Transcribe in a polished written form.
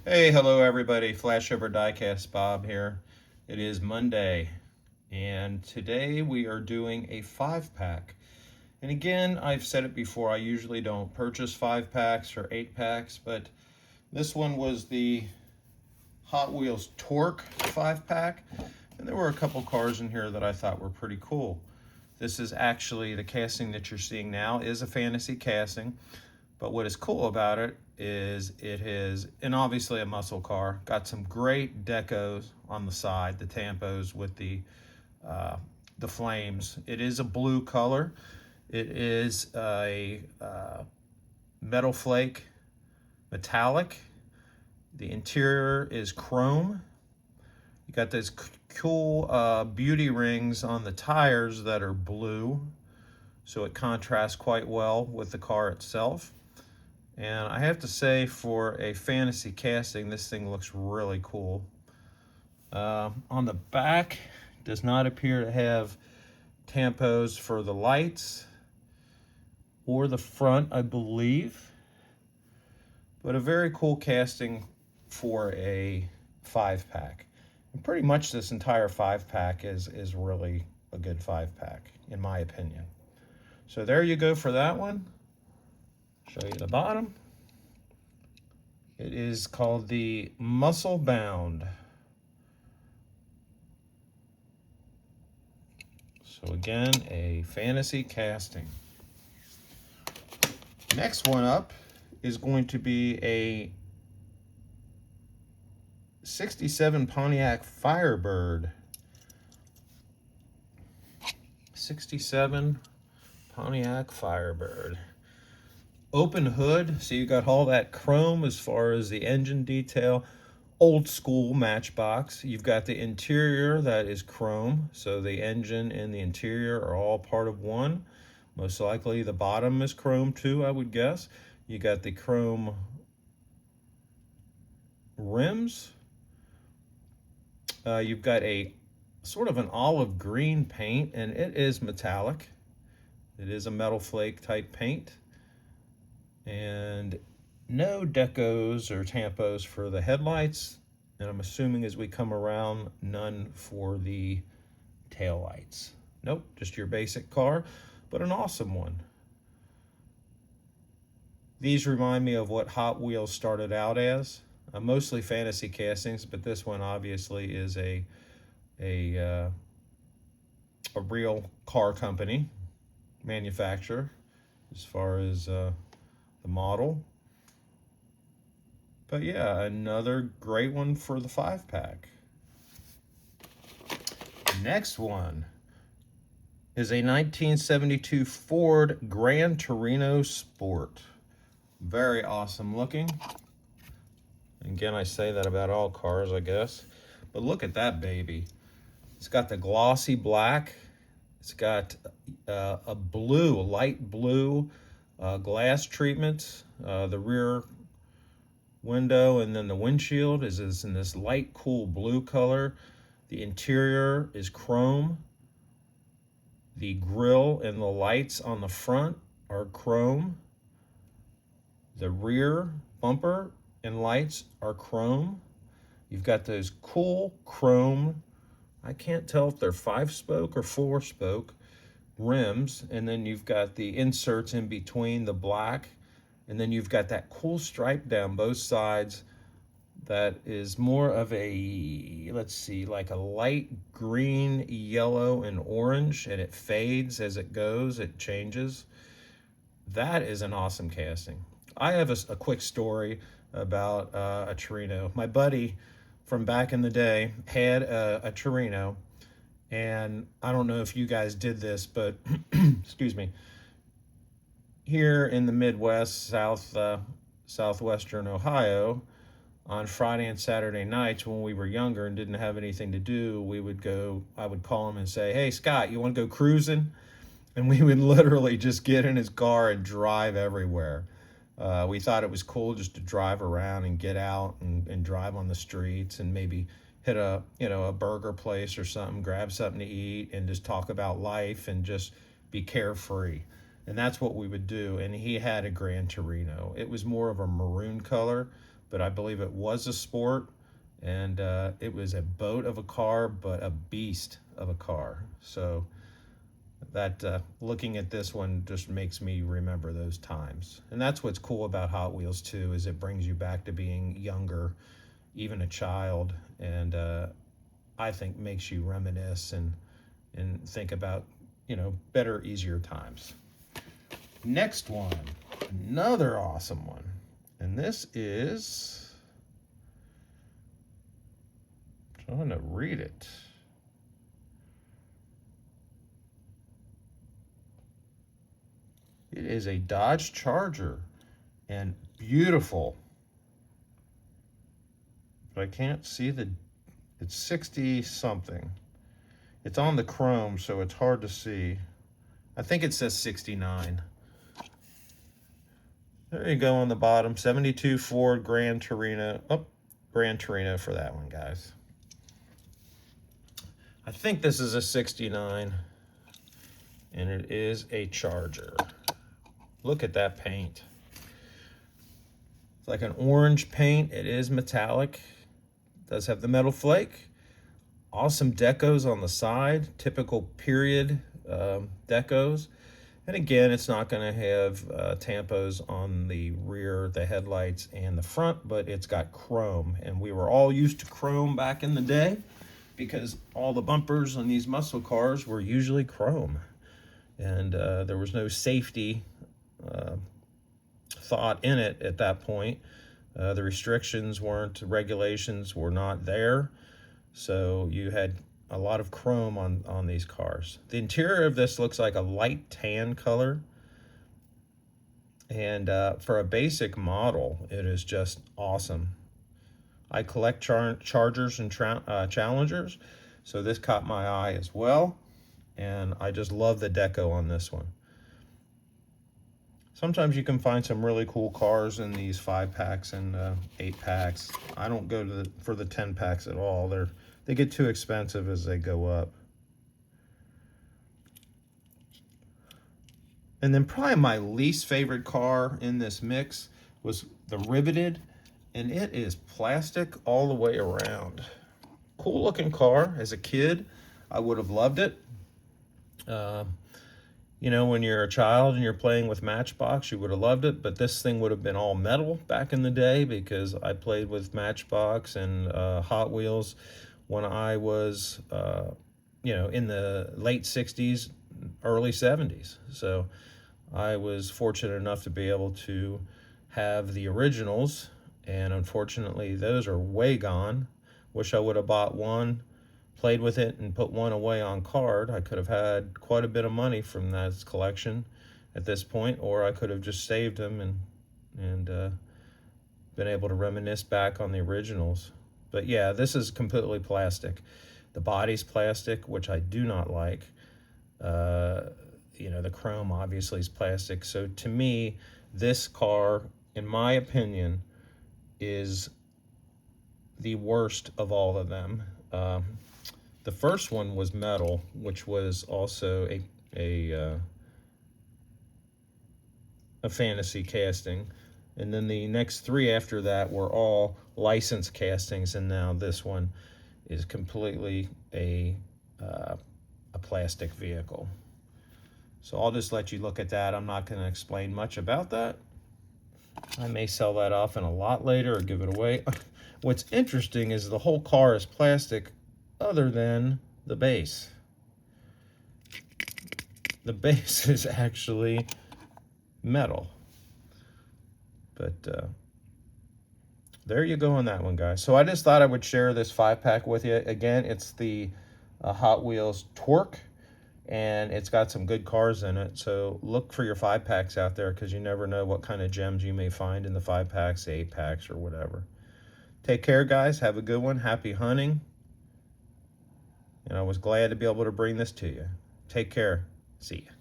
Hey, hello everybody. Flashover Diecast Bob here. It is Monday, and today we are doing a 5-pack. And again, I've said it before, I usually don't purchase 5-packs or 8-packs, but this one was the Hot Wheels Torque 5-pack, and there were a couple cars in here that I thought were pretty cool. This is actually, the casting that you're seeing now is a fantasy casting. But what is cool about it is it is, and obviously a muscle car, got some great decos on the side, the tampos with the flames. It is a blue color. It is a metal flake metallic. The interior is chrome. You got those cool beauty rings on the tires that are blue, so it contrasts quite well with the car itself. And I have to say, for a fantasy casting, this thing looks really cool. On the back, does not appear to have tampos for the lights or the front, I believe. But a very cool casting for a 5-pack. And pretty much this entire 5-pack is really a good 5-pack, in my opinion. So there you go for that one. Show you the bottom. It is called the Muscle Bound. So again, a fantasy casting. Next one up is going to be a 67 Pontiac Firebird. 67 Pontiac Firebird. Open hood, so you got all that chrome as far as the engine detail. Old school Matchbox. You've got the interior that is chrome, so the engine and the interior are all part of one. Most likely the bottom is chrome too, I would guess. You got the chrome rims. You've got a sort of an olive green paint, and it is metallic. It is a metal flake type paint. And no decos or tampos for the headlights, and I'm assuming as we come around, none for the taillights. Nope, just your basic car, but an awesome one. These remind me of what Hot Wheels started out as, mostly fantasy castings, but this one obviously is a real car company, manufacturer, as far as the model. But yeah, another great one for the 5-pack. Next one is a 1972 Ford Gran Torino Sport. Very awesome looking. Again, I say that about all cars, I guess. But look at that baby. It's got the glossy black. It's got a blue, light blue glass treatment. The rear window and then the windshield is in this light cool blue color. The interior is chrome. The grille and the lights on the front are chrome. The rear bumper and lights are chrome. You've got those cool chrome, I can't tell if they're 5-spoke or 4-spoke rims, and then you've got the inserts in between, the black, and then you've got that cool stripe down both sides that is more of a, let's see, like a light green, yellow, and orange, and it fades as it goes, it changes. That is an awesome casting. I have a quick story about a Torino. My buddy from back in the day had a Torino, and I don't know if you guys did this, but excuse me, here in the Midwest, southwestern Ohio, on Friday and Saturday nights when we were younger and didn't have anything to do, I would call him and say, "Hey, Scott, you want to go cruising?" And we would literally just get in his car and drive everywhere. We thought it was cool just to drive around and get out and drive on the streets and maybe hit a burger place or something, grab something to eat, and just talk about life and just be carefree. And that's what we would do. And he had a Gran Torino. It was more of a maroon color, but I believe it was a sport, and it was a boat of a car, but a beast of a car. So that looking at this one just makes me remember those times. And that's what's cool about Hot Wheels too, is it brings you back to being younger, even a child, and I think makes you reminisce and think about, you know, better, easier times. Next one, another awesome one. And this is, I'm trying to read it. It is a Dodge Charger, and beautiful. But I can't see it's 60 something. It's on the chrome, so it's hard to see. I think it says 69. There you go on the bottom, 72 Ford Gran Torino. Oh, Gran Torino for that one, guys. I think this is a 69, and it is a Charger. Look at that paint. It's like an orange paint. It is metallic. It does have the metal flake. Awesome decos on the side, typical period decos. And again, it's not going to have tampos on the rear, the headlights, and the front, but it's got chrome. And we were all used to chrome back in the day because all the bumpers on these muscle cars were usually chrome. And there was no safety thought in it at that point. The restrictions weren't, regulations were not there. So you had a lot of chrome on these cars. The interior of this looks like a light tan color. And for a basic model, it is just awesome. I collect Chargers and Challengers, so this caught my eye as well. And I just love the deco on this one. Sometimes you can find some really cool cars in these 5-packs and 8-packs. I don't go for the 10-packs at all. They get too expensive as they go up. And then probably my least favorite car in this mix was the Riveted, and it is plastic all the way around. Cool looking car. As a kid, I would have loved it. You know, when you're a child and you're playing with Matchbox, you would have loved it, but this thing would have been all metal back in the day because I played with Matchbox and Hot Wheels when I was, you know, in the late 60s, early 70s. So I was fortunate enough to be able to have the originals, and unfortunately those are way gone. Wish I would have bought one, played with it, and put one away on card. I could have had quite a bit of money from that collection at this point, or I could have just saved them and been able to reminisce back on the originals. But yeah, this is completely plastic. The body's plastic, which I do not like. You know, the chrome obviously is plastic. So to me, this car, in my opinion, is the worst of all of them. The first one was metal, which was also a fantasy casting. And then the next three after that were all licensed castings, and now this one is completely a plastic vehicle. So I'll just let you look at that. I'm not going to explain much about that. I may sell that off in a lot later or give it away. What's interesting is the whole car is plastic other than the base. The base is actually metal. But there you go on that one, guys. So I just thought I would share this 5-pack with you. Again, it's the Hot Wheels Torque, and it's got some good cars in it. So look for your 5-packs out there, because you never know what kind of gems you may find in the 5-packs, 8-packs, or whatever. Take care, guys. Have a good one. Happy hunting. And I was glad to be able to bring this to you. Take care. See ya.